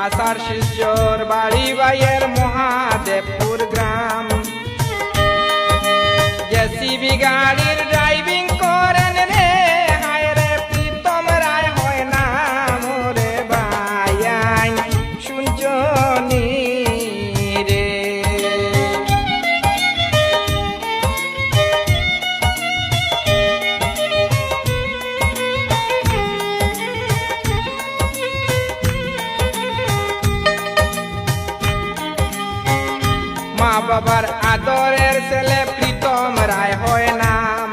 আষাঢ় শিলচর বাড়ি বাইয়ের মহাদেবপুর গ্রাম। জেসিবি গাড়ির ড্রাইভিং করেন রে, হায় রে প্রীতম রায় হয় না মোরে বায়ান শুনছনি রে। মা বাবার আদরের ছেলে প্রীতম রায় হয় নাম,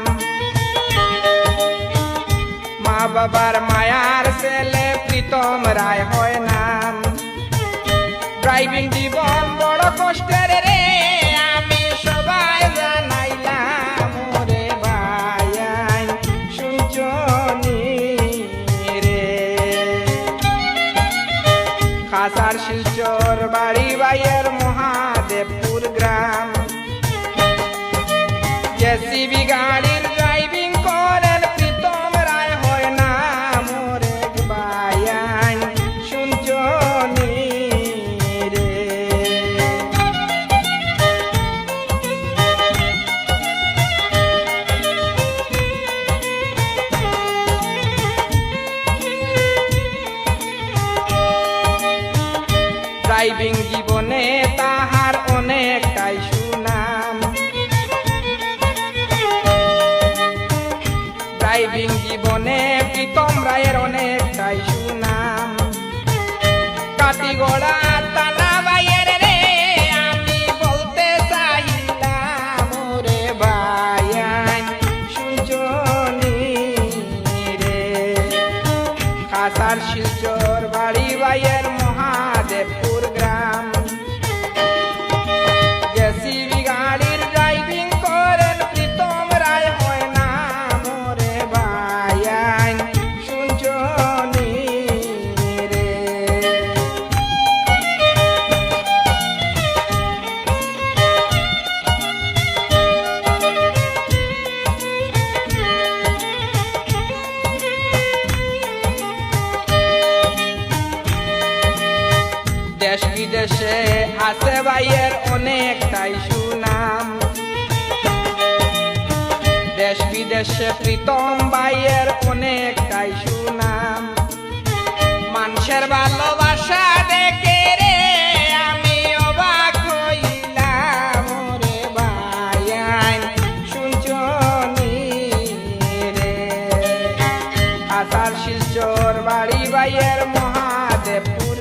মা বাবার মায়ার ছেলে প্রীতম রায় হয় নাম। ড্রাইভিং জীবন বড় কষ্টের রে, আমি সবাই জানাইলাম রে ভাইয়ান শুনছনি রে। আষাঢ় শিলচর বাড়ি বাইয়ের মহাদেবপুর গ্রাম। জেসিবি গাড়ির ড্রাইভিং করেন প্রীতম রায় হয় না মোরে বায়ান শুনছনি রে। ড্রাইভিং জীবনে তাহার অনেকটাই সুনাম, ড্রাইভিং জীবনে প্রীতম রায়ের অনেকটাই সুনাম। কাটিগড়া টানা বাইয়ের রে, আমি বলতে চাইলাম রে বায়ান শুনছনি রে। আষাঢ় শিলচর বাড়ি বাইয়ের মহাদেবপুর গ্রাম। জেসিবি গাড়ির ড্রাইভিং করেন প্রীতম রায় হয় না মোরে বায়ান শুনছনি রে। দেশ বিদেশে আছে ভাইয়ের অনেকটাই সুনাম, দেশ বিদেশে প্রীতম ভাইয়ের অনেকটাই